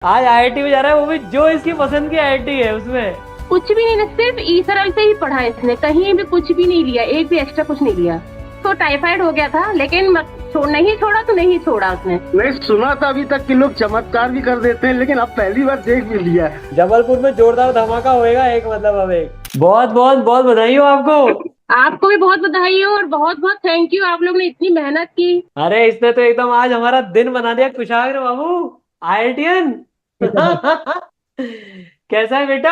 आज आईआईटी में जा रहा है, वो भी जो इसकी पसंद की आईआईटी है उसमें। कुछ भी नहीं, सिर्फ ई सरल से ही पढ़ा है इसने, कहीं भी कुछ भी नहीं लिया, एक भी एक्स्ट्रा कुछ नहीं लिया। तो टाइफाइड हो गया था लेकिन नहीं छोड़ा तो नहीं छोड़ा उसने। नहीं सुना था अभी तक कि लोग चमत्कार भी कर देते हैं, लेकिन अब पहली बार देख भी लिया। जबलपुर में जोरदार धमाका होएगा एक, मतलब अब एक बहुत बहुत बहुत बधाई हो आपको। आपको भी बहुत बधाई हो और बहुत बहुत थैंक यू, आप लोग ने इतनी मेहनत की। अरे इसने तो एकदम आज हमारा दिन बना दिया कुशाग्र बाबू, आईआईटीएन। कैसा है बेटा?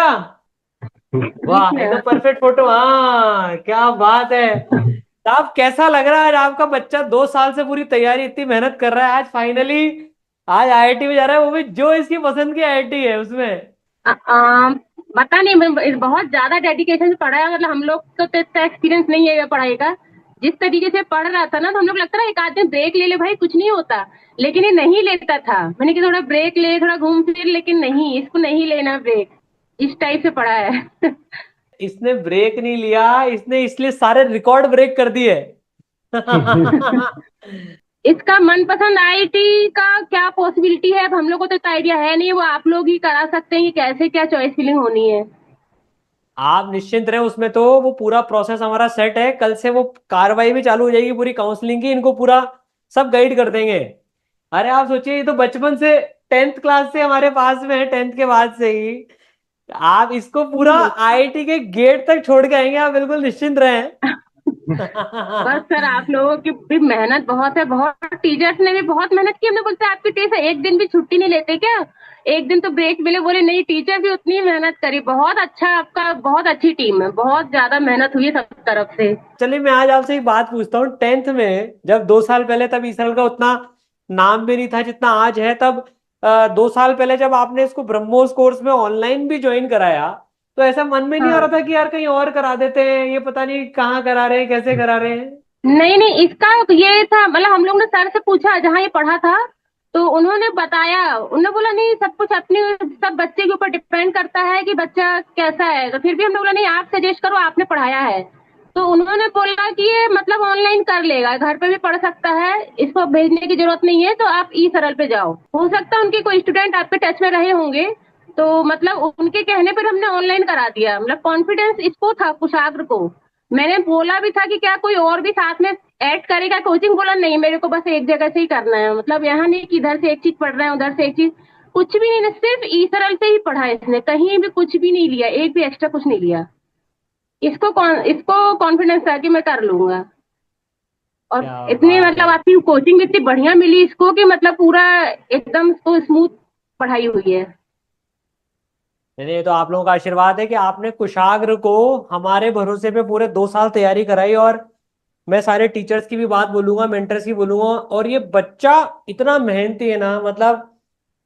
ठीक वाह, है। एकदम परफेक्ट फोटो। हाँ क्या बात है। साहब कैसा लग रहा है आज आपका बच्चा? 2 साल से पूरी तैयारी, इतनी मेहनत कर रहा है, आज फाइनली आज आईआईटी में जा रहा है, वो भी जो इसकी पसंद की आईआईटी है उसमें। अ, अ, पता नहीं, बहुत ज्यादा डेडिकेशन से पढ़ा है, मतलब हम लोग को तो इतना एक्सपीरियंस नहीं है पढ़ाई का। जिस तरीके से पढ़ रहा था ना, तो हम लोग लगता है एक आदमी ब्रेक ले ले भाई कुछ नहीं होता, लेकिन ये नहीं लेता था। मैंने कि थोड़ा ब्रेक ले, थोड़ा घूम फिर, लेकिन नहीं, इसको नहीं लेना ब्रेक। इस टाइप से पढ़ा है। इसने ब्रेक नहीं लिया, इसने इसलिए सारे रिकॉर्ड ब्रेक कर दिए। इसका मनपसंद आईटी का क्या पॉसिबिलिटी है, अब हम लोग को तो इतना आइडिया है नहीं, वो आप लोग ही करा सकते हैं कि कैसे क्या चॉइस फिलिंग होनी है। आप निश्चिंत रहे, उसमें तो वो पूरा प्रोसेस हमारा सेट है। कल से वो कार्रवाई भी चालू हो जाएगी पूरी काउंसलिंग की, इनको पूरा सब गाइड कर देंगे। अरे आप सोचिए, ये तो बचपन से 10th क्लास से हमारे पास में है, 10th के बाद से ही। आप इसको पूरा आईआईटी के गेट तक छोड़ के आएंगे, आप बिल्कुल निश्चिंत रहें। बस सर, आप लोगों की भी मेहनत बहुत है, बहुत टीचर्स ने भी बहुत मेहनत की। हमने बोलते आपकी टीचर एक दिन भी छुट्टी नहीं लेते क्या, एक दिन तो ब्रेक मिले? बोले नहीं, टीचर भी उतनी मेहनत करी। बहुत अच्छा, आपका बहुत अच्छी टीम है, बहुत ज्यादा मेहनत हुई है सब तरफ से। चलिए मैं आज आपसे एक बात पूछता हूँ। 10th में जब 2 साल पहले, तब ईसरल का उतना नाम भी नहीं था जितना आज है। तब 2 साल पहले जब आपने इसको ब्रह्मोस कोर्स में ऑनलाइन भी ज्वाइन कराया, तो ऐसा मन में नहीं आ रहा हाँ, था कि यार कहीं और करा देते हैं, ये पता नहीं कहाँ करा रहे हैं, कैसे करा रहे हैं? नहीं नहीं, इसका ये था, मतलब हम लोग ने सर से पूछा जहाँ ये पढ़ा था, तो उन्होंने बताया। उन्होंने बोला नहीं, सब कुछ अपने, सब बच्चे के ऊपर डिपेंड करता है कि बच्चा कैसा है। तो फिर भी हमने बोला नहीं, आप सजेस्ट करो, आपने पढ़ाया है। तो उन्होंने बोला कि ये मतलब ऑनलाइन कर लेगा, घर पे भी पढ़ सकता है, इसको भेजने की जरूरत नहीं है, तो आप ई सरल पे जाओ। हो सकता है उनके कोई स्टूडेंट आपके टच में रहे होंगे, तो मतलब उनके कहने पर हमने ऑनलाइन करा दिया। मतलब कॉन्फिडेंस इसको था, कुशाग्र को। मैंने बोला भी था कि क्या कोई और भी साथ में ऐड करेगा कोचिंग, बोला नहीं, मेरे को बस एक जगह से ही करना है। मतलब यहाँ नहीं कि इधर से एक चीज पढ़ रहे हैं उधर से एक चीज, कुछ भी नहीं, सिर्फ ई सरल से ही पढ़ा है इसने, कहीं भी कुछ भी नहीं लिया, एक भी एक्स्ट्रा कुछ नहीं लिया। इसको कॉन्फिडेंस था कि मैं कर लूंगा। और क्या इतनी, बात मतलब है। आपकी कोचिंग इतनी बढ़िया मिली इसको कि मतलब पूरा एकदम इसको स्मूथ पढ़ाई हुई है। नहीं, ये तो आप लोगों का आशीर्वाद है कि आपने कुशाग्र को हमारे भरोसे पे पूरे 2 साल तैयारी कराई। और मैं सारे टीचर्स की भी बात बोलूंगा, मेंटर्स की बोलूंगा। और ये बच्चा इतना मेहनती है ना, मतलब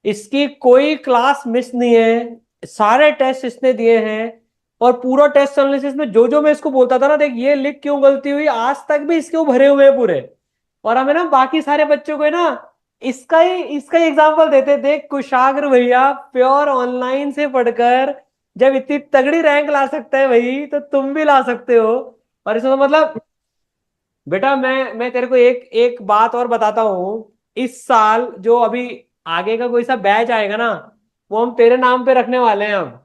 इसकी कोई क्लास मिस नहीं है, सारे टेस्ट इसने दिए हैं। और पूरा टेस्ट एनालिसिस में जो जो मैं इसको बोलता था ना, देख ये लिख क्यों गलती हुई, आज तक भी इसके वो भरे हुए हैं पूरे। और हमें ना बाकी सारे बच्चों को है ना, इसका ही एग्जाम्पल देते, देख कुशाग्र भैया प्योर ऑनलाइन से पढ़कर जब इतनी तगड़ी रैंक ला सकता है भाई, तो तुम भी ला सकते हो। और इसमें तो मतलब बेटा, मैं तेरे को एक एक बात और बताता हूँ। इस साल जो अभी आगे का कोई सा बैच आएगा ना, वो हम तेरे नाम पे रखने वाले हैं हम।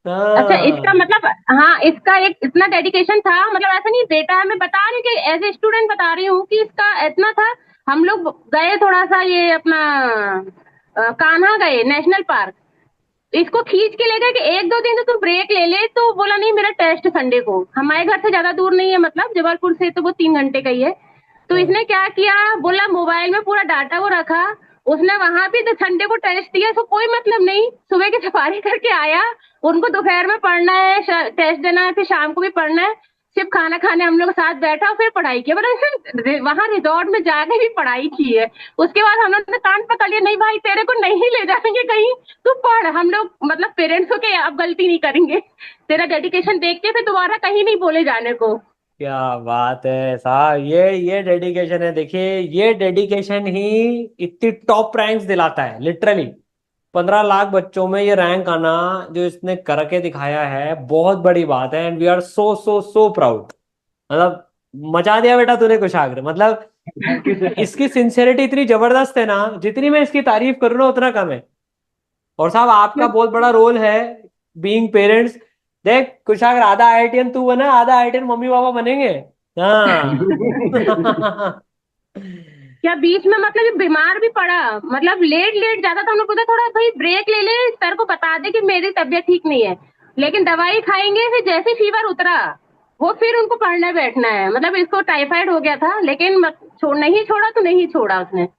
अच्छा, इसका हाँ। मतलब, हाँ, इसका एक इतना डेडिकेशन था, मतलब ऐसा नहीं बेटा है, मैं बता रही हूँ कि एज ए स्टूडेंट बता रही हूँ कि इसका इतना था। हम लोग गए थोड़ा सा ये अपना कान्हा गए नेशनल पार्क, इसको खींच के ले गए कि एक दो दिन तो तू ब्रेक ले ले, तो बोला नहीं, मेरा टेस्ट संडे को। हमारे घर से ज्यादा दूर नहीं है, मतलब जबलपुर से तो वो 3 घंटे का ही है। तो इसने क्या किया, बोला मोबाइल में पूरा डाटा वो रखा, उसने वहां भी तो संडे को टेस्ट दिया, इसको कोई मतलब नहीं, सुबह की सफारी करके आया। उनको दोपहर में पढ़ना है, टेस्ट देना है, फिर शाम को भी पढ़ना है। सिर्फ खाना खाने हम लोग साथ बैठा और फिर पढ़ाई की, मतलब वहां रिजॉर्ट में जाके भी पढ़ाई की है। उसके बाद हम लोग ने कान पकड़ लिया, नहीं भाई तेरे को नहीं ले जाएंगे कहीं, तू पढ़। हम लोग मतलब पेरेंट्स हो के अब गलती नहीं करेंगे, तेरा डेडिकेशन देख के फिर दोबारा कहीं नहीं बोले जाने को। क्या बात है साहब, ये डेडिकेशन है। देखिए ये डेडिकेशन ही इतनी टॉप रैंक्स दिलाता है लिटरली। 15 लाख बच्चों में ये रैंक आना जो इसने करके दिखाया है, बहुत बड़ी बात है। And we are so so so proud. मतलब मचा दिया बेटा तूने कुशाग्र, मतलब इसकी सिंसेरिटी इतनी जबरदस्त है ना, जितनी मैं इसकी तारीफ करूँ ना उतना कम है। और साहब आपका बहुत बड़ा रोल है बीइंग पेरेंट्स। देख कुशागर, आधा आईआईटीएन तू बना, आधा आईआईटीएन मम्मी पापा बनेंगे। हाँ। क्या बीच में मतलब ये बीमार भी पड़ा, मतलब लेट लेट जाता था, हम लोग बोलते थोड़ा भाई ब्रेक ले ले, सर को बता दे कि मेरी तबीयत ठीक नहीं है, लेकिन दवाई खाएंगे, फिर जैसे फीवर उतरा वो फिर उनको पढ़ने बैठना है। मतलब इसको टाइफाइड हो गया था, लेकिन नहीं छोड़ा तो नहीं छोड़ा उसने।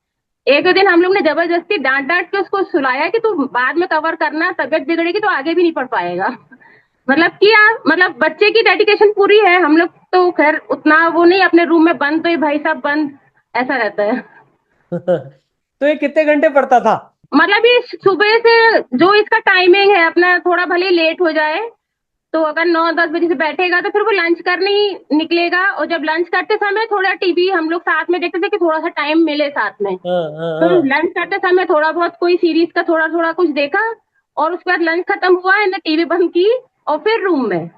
एक दो दिन हम लोग ने जबरदस्ती डांट डांट के उसको सुलाया कि तू बाद में कवर करना, तबीयत बिगड़ेगी तो आगे भी नहीं पढ़ पाएगा। मतलब किया, मतलब बच्चे की डेडिकेशन पूरी है। हम लोग तो खैर उतना वो नहीं, अपने रूम में बंद तो ये भाई साहब बंद, ऐसा रहता है। तो ये कितने घंटे पढ़ता था? मतलब ये सुबह से जो इसका टाइमिंग है अपना, थोड़ा भले लेट हो जाए तो अगर 9-10 बजे से बैठेगा तो फिर वो लंच करने ही निकलेगा, और जब लंच करते समय थोड़ा टीवी हम लोग साथ में देखते थे कि थोड़ा सा टाइम मिले साथ में। हाँ हाँ तो हाँ। लंच करते समय थोड़ा बहुत कोई सीरीज का थोड़ा थोड़ा कुछ देखा, और उसके बाद लंच खत्म हुआ है ना, टीवी बंद की और फिर रूम में, फिर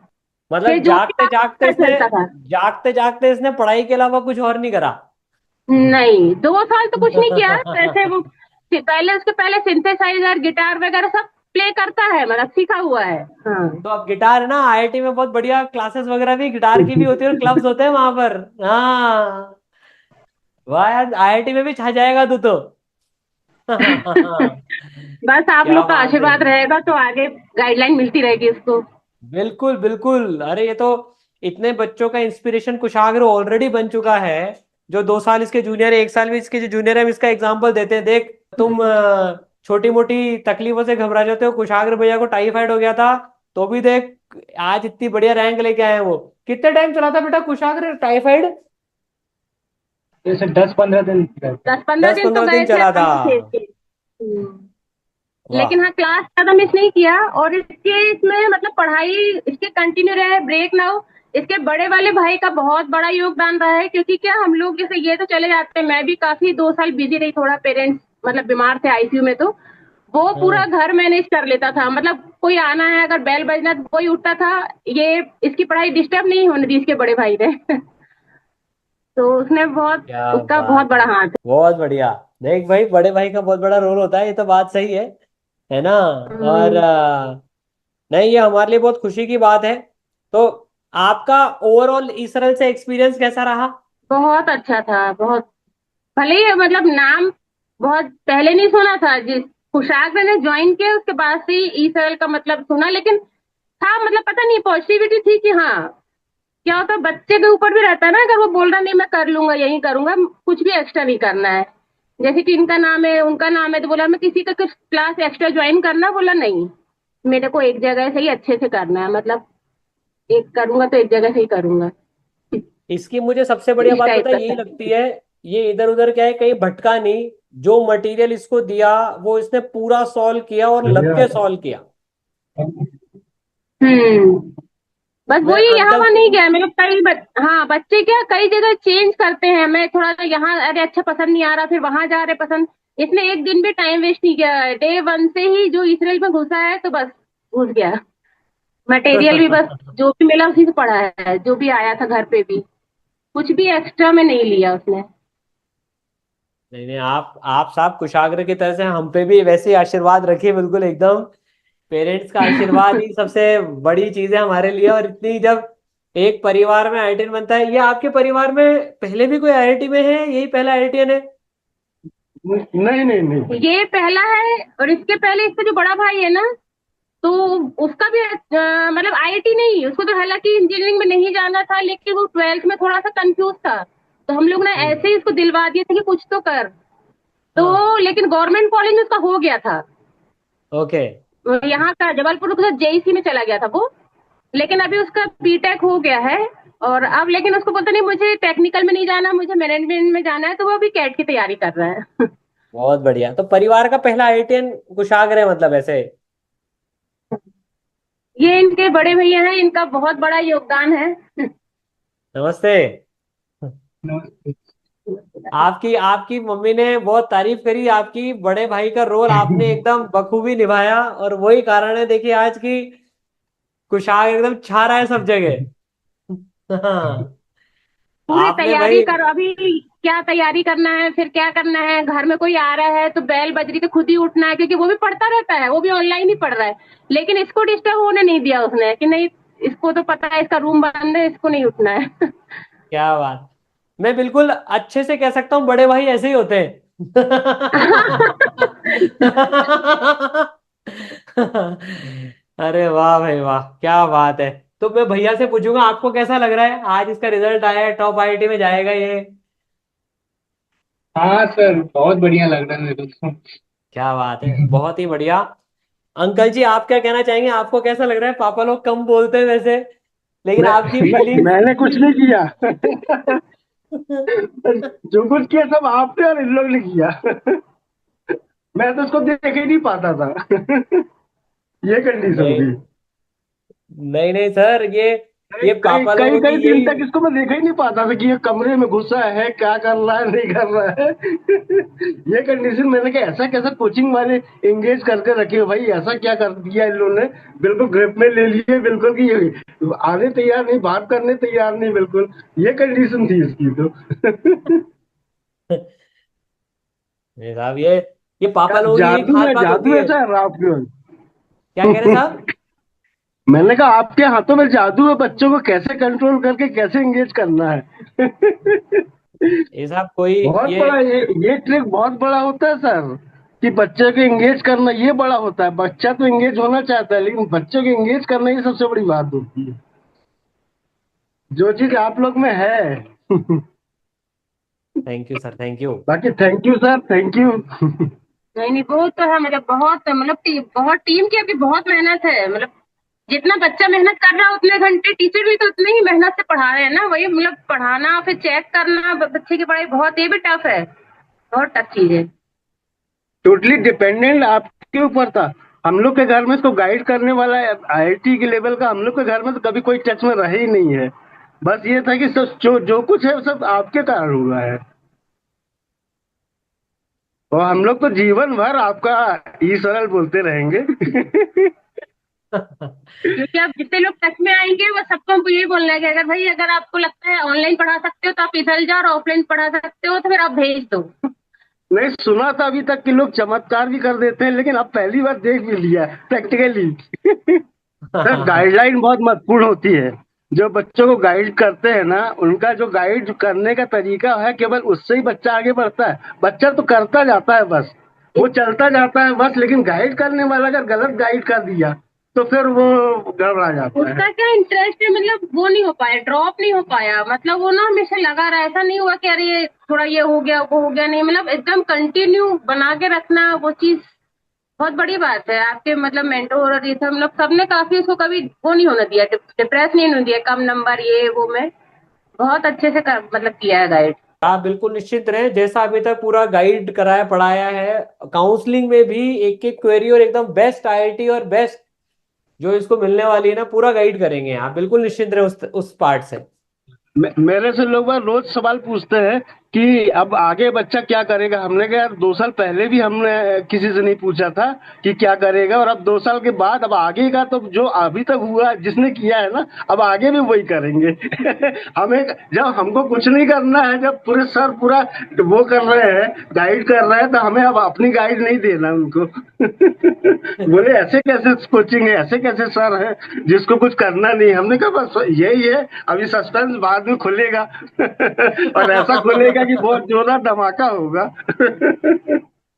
मतलब जो भी जागते जागते आता इसने चलता था। जागते जागते इसने पढ़ाई के अलावा कुछ और नहीं करा। नहीं, 2 साल तो कुछ नहीं किया वैसे वो। पहले उसके पहले सिंथेसाइजर गिटार वगैरह सब प्ले करता है, मतलब सीखा हुआ है। हाँ। तो अब गिटार है ना, आईआईटी में बहुत बढ़िया क्लासेस वगैरह भी गिटार की भी होती है और क्लब्स होते हैं वहां पर। हाँ। वाह यार, आईआईटी में भी छा जाएगा तू तो। बस आप क्या लोग का बात है। आशीर्वाद रहेगा तो आगे गाइडलाइन मिलती रहेगी उसको। बिल्कुल बिल्कुल, अरे ये तो इतने बच्चों का इंस्पिरेशन कुशाग्र ऑलरेडी बन चुका है। जो 2 साल इसके जूनियर है, 1 साल भी इसके जो जूनियर है, हम इसका एग्जाम्पल देते हैं। देख तुम छोटी मोटी तकलीफों से घबरा जाते हो, कुशाग्र भैया को टाइफाइड हो गया था तो भी देख आज इतनी बढ़िया रैंक लेके आए हैं वो। कितने टाइम चला था बेटा कुशाग्र टाइफाइड? जैसे 10-15 दिन रहते। 10-15 दिन तो 10-15 दिन गए थे चला था। आराम से इसके। वाह। लेकिन हाँ, क्लास ज्यादा मिस नहीं किया, और इसके इसमें मतलब पढ़ाई इसके कंटिन्यू रहे, ब्रेक ना हो। इसके बड़े वाले भाई का बहुत बड़ा योगदान रहा है, क्योंकि क्या हम लोग जैसे ये तो चले जाते हैं, मैं भी काफी 2 साल बिजी रही, थोड़ा पेरेंट्स मतलब बीमार थे आईसीयू में, तो वो पूरा हाँ। घर मैनेज कर लेता था। मतलब कोई आना है, अगर बेल बजना तो कोई उठता था, ये इसकी पढ़ाई डिस्टर्ब नहीं होने दी इसके बड़े भाई ने। तो उसने बहुत, क्या उसका बहुत बात बड़ा है। हाथ है। बहुत बढ़िया। देख भाई, बड़े भाई का बहुत बड़ा रोल होता है, ये तो बात सही है ना। और हम्म, नहीं, ये हमारे लिए बहुत खुशी की बात है। तो आपका ओवरऑल इसरल से एक्सपीरियंस कैसा रहा? बहुत अच्छा था, बहुत। भले ही मतलब नाम बहुत पहले नहीं सुना था, जिस खुशहाल मैंने ज्वाइन किया उसके बाद से ई सरल का मतलब सुना, लेकिन था मतलब पता नहीं पॉजिटिविटी थी कि हाँ, क्या होता है बच्चे के ऊपर भी रहता है ना, अगर वो बोल रहा नहीं मैं कर लूंगा यही करूंगा, कुछ भी एक्स्ट्रा नहीं करना है। जैसे कि इनका नाम है उनका नाम है तो बोला मैं किसी का कुछ क्लास एक्स्ट्रा ज्वाइन करना, बोला नहीं, मेरे को एक जगह से ही अच्छे से करना है, मतलब एक करूंगा तो एक जगह से ही करूंगा, इसकी मुझे सबसे बढ़िया इस बात टाइप पता है का यही था। लगती है। ये इधर उधर क्या है, कहीं भटका नहीं। जो मटेरियल इसको दिया वो इसने पूरा सॉल्व किया और लग के सॉल्व किया। हम्म। बस मैं वही यहाँ अंकल वहाँ से नहीं भी। गया मेरे हाँ, बच्चे क्या कई जगह चेंज करते हैं, मैं थोड़ा सा यहाँ अरे अच्छा पसंद नहीं आ रहा, फिर वहां जा रहे पसंद। इसने एक दिन भी टाइम वेस्ट नहीं किया, डे 1 से ही जो इसराइल में घुसा है तो बस घुस गया। मटेरियल भी बस जो भी मिला उसी से पढ़ा है, जो भी आया था घर पे भी, कुछ भी एक्स्ट्रा में नहीं लिया उसने। नहीं नहीं, आप साहब कुशाग्र की तरह से हम पे भी वैसे ही आशीर्वाद रखिए, बिल्कुल एकदम। पेरेंट्स का आशीर्वाद ही सबसे बड़ी चीज है हमारे लिए। और इतनी जब एक परिवार में आईआईटीएन बनता है, ये आपके परिवार में पहले भी कोई आईआईटी में है, यही पहला आईआईटीएन है? नहीं नहीं नहीं। ये पहला है, और इसके पहले इसका जो बड़ा भाई है ना, तो उसका भी मतलब आईआईटी नहीं, उसको तो हालांकि इंजीनियरिंग में नहीं जाना था, लेकिन वो 12th में थोड़ा सा कंफ्यूज था, तो हम लोग ने ऐसे ही इसको दिलवा दिए थे कि कुछ तो कर। हाँ। तो लेकिन गवर्नमेंट कॉलेज में उसका हो गया था, ओके। यहाँ का जबलपुर का जेईसी में चला गया था वो, लेकिन अभी उसका बीटेक हो गया है। और अब लेकिन उसको बोलता नहीं मुझे टेक्निकल में नहीं जाना, मुझे मैनेजमेंट में जाना है, तो वो अभी कैट की तैयारी कर रहा है। बहुत बढ़िया। तो परिवार का पहला आईआईटीएन कुशाग्र है मतलब ऐसे? ये इनके बड़े भैया हैं, इनका बहुत बड़ा योगदान है। नमस्ते। आपकी आपकी मम्मी ने बहुत तारीफ करी आपकी, बड़े भाई का रोल आपने एकदम बखूबी निभाया, और वही कारण है देखिए आज की कुशाग्र एकदम छा रहा है सब जगह। हाँ। पूरी आपने तैयारी भाई। कर अभी, क्या तैयारी करना है, फिर क्या करना है, घर में कोई आ रहा है तो बेल बज रही तो खुद ही उठना है, क्योंकि वो भी पढ़ता रहता है, वो भी ऑनलाइन ही पढ़ रहा है। लेकिन इसको डिस्टर्ब होने नहीं दिया उसने कि नहीं, इसको तो पता है इसका रूम बंद है, इसको नहीं उठना है। क्या बात। मैं बिल्कुल अच्छे से कह सकता हूँ, बड़े भाई ऐसे ही होते हैं। अरे वाह भाई वाह, क्या बात है। तो मैं भैया से पूछूंगा, आपको कैसा लग रहा है, आज इसका रिजल्ट आया है, टॉप आईआईटी में जाएगा ये? हाँ सर, बहुत बढ़िया लग रहा है मेरे को तो। क्या बात है, बहुत ही बढ़िया। अंकल जी, आप क्या कहना चाहेंगे, आपको कैसा लग रहा है? पापा लोग कम बोलते हैं वैसे, लेकिन आपकी फीलिंग। मैंने कुछ नहीं किया। जो कुछ किया सब आपने और इन लोग ने किया। मैं तो उसको देख ही नहीं पाता था। ये कंडीशन नहीं थी। नहीं नहीं सर, कई ये कई पापा कई लोगों की कई दिन यही। तक इसको मैं देख ही नहीं पाता था कि ये कमरे में घुसा है, क्या कर रहा है, नहीं कर रहा है। ये कंडीशन मैंने कहा ऐसा कैसा कोचिंग वाले एंगेज करके रखे हो भाई, ऐसा क्या कर दिया इन लोगों ने। बिल्कुल ग्रिप में ले लिए बिल्कुल कि ये आने तैयार नहीं, बात करने तैयार नहीं बिल्कुल। ये कंडीशन थी इसकी तो। नहीं साहब, ये क्या पापा लोगों की यही जादू खास है, बात होती जादू है। ऐसा है आपके। क्या कह रहे हैं साहब? मैंने कहा आपके हाथों में जादू है, बच्चों को कैसे कंट्रोल करके कैसे एंगेज करना है। ये साहब कोई बहुत ये। बड़ा ये ट्रिक बहुत बड़ा होता है सर। कि बच्चे को एंगेज करना ये बड़ा होता है। बच्चा तो एंगेज होना चाहता है, लेकिन बच्चे को एंगेज करना ये सबसे बड़ी बात होती है, जो चीज आप लोग में है। Thank you sir, thank you. बाकी thank you sir, thank you. नहीं नहीं, वो तो है, मतलब बहुत, मतलब बहुत टीम की अभी बहुत मेहनत है, मतलब जितना बच्चा मेहनत कर रहा है उतने घंटे टीचर भी तो उतने ही मेहनत से पढ़ा रहे हैं ना, वही मतलब पढ़ाना फिर चेक करना बच्चे की पढ़ाई, बहुत ये भी टफ है, बहुत टफ चीज है। टोटली डिपेंडेंट आपके ऊपर था। हम लोग के घर में इसको गाइड करने वाला आईआईटी के लेवल का हम लोग के घर में तो कभी कोई टच में रहे ही नहीं है। बस ये था कि सब जो जो कुछ है वो सब आपके कारण हुआ है। और हम लोग तो जीवन भर आपका ई सरल बोलते रहेंगे। क्योंकि आप जितने लोग टच में आएंगे वो सबको हमको यही बोलना है कि अगर भाई, अगर आपको लगता है ऑनलाइन पढ़ा सकते हो तो आप इधर जाओ, और ऑफलाइन पढ़ा सकते हो तो फिर आप भेज दो। नहीं सुना था अभी तक कि लोग चमत्कार भी कर देते हैं, लेकिन अब पहली बार देख भी लिया प्रैक्टिकली। सर गाइडलाइन बहुत महत्वपूर्ण होती है। जो बच्चों को गाइड करते हैं ना, उनका जो गाइड करने का तरीका है, केवल उससे ही बच्चा आगे बढ़ता है। बच्चा तो करता जाता है बस, वो चलता जाता है बस, लेकिन गाइड करने वाला अगर गलत गाइड कर दिया तो फिर वो गड़बड़ा जाता है। उसका क्या इंटरेस्ट है, मतलब वो नहीं हो पाया, ड्रॉप नहीं हो पाया, मतलब वो ना हमेशा लगा रहा, ऐसा नहीं हुआ कि अरे ये थोड़ा ये हो गया वो हो गया, नहीं, मतलब एकदम कंटिन्यू बना के रखना वो चीज बहुत बड़ी बात है। आपके मतलब मेंटोर और ये सब लोग सबने काफी उसको कभी वो नहीं होने दिया, डिप्रेस नहीं होने दिया, कम नंबर ये वो में बहुत अच्छे से मतलब किया है गाइड। आप बिल्कुल निश्चिंत रहें, जैसा अभी तक पूरा गाइड कराया पढ़ाया है, काउंसलिंग में भी एक एक क्वेरी और एकदम बेस्ट आईआईटी और बेस्ट जो इसको मिलने वाली है ना, पूरा गाइड करेंगे। आप बिल्कुल निश्चिंत रहे उस पार्ट से। मेरे से लोग बार रोज सवाल पूछते हैं कि अब आगे बच्चा क्या करेगा। हमने कहा यार 2 साल पहले भी हमने किसी से नहीं पूछा था कि क्या करेगा, और अब 2 साल के बाद अब आगे का तो जो अभी तक हुआ जिसने किया है ना, अब आगे भी वही करेंगे। हमें जब हमको कुछ नहीं करना है, जब पूरे सर पूरा वो कर रहे हैं, गाइड कर रहे हैं, तो हमें अब अपनी गाइड नहीं देना उनको। बोले ऐसे कैसे कोचिंग है, ऐसे कैसे सर है जिसको कुछ करना नहीं। हमने कहा बस यही है, अभी सस्पेंस बाद में खुलेगा। और ऐसा खुलेगा कि बहुत जोरदार धमाका होगा।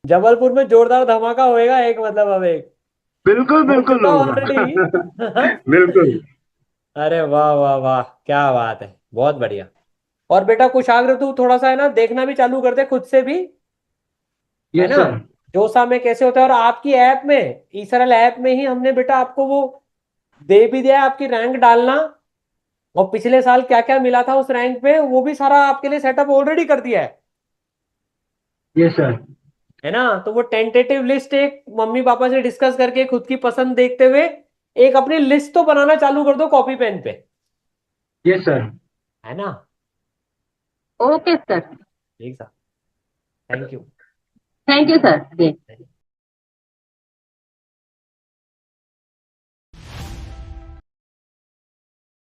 जबलपुर में जोरदार धमाका होएगा एक, मतलब अब एक बिल्कुल हो बिल्कुल चुका होगा। ऑलरेडी। बिल्कुल। अरे वाह वाह वाह, क्या बात है, बहुत बढ़िया। और बेटा कुशाग्र तू थोड़ा सा है ना, देखना भी चालू कर दे खुद से भी, है यस ना, सर। जोसा में कैसे होता है। और आपकी ऐप में, ई सरल ऐप में ही हमने बेटा आपको वो दे भी दिया है, आपकी रैंक डालना, और पिछले साल क्या क्या मिला था उस रैंक पे वो भी सारा आपके लिए सेटअप ऑलरेडी कर दिया यस सर। है ना। तो वो टेंटेटिव लिस्ट एक मम्मी पापा से डिस्कस करके खुद की पसंद देखते हुए एक अपनी लिस्ट तो बनाना चालू कर दो कॉपी पेन पे, यस सर। है ना। Okay sir. ठीक sir, thank you. Thank you sir ji.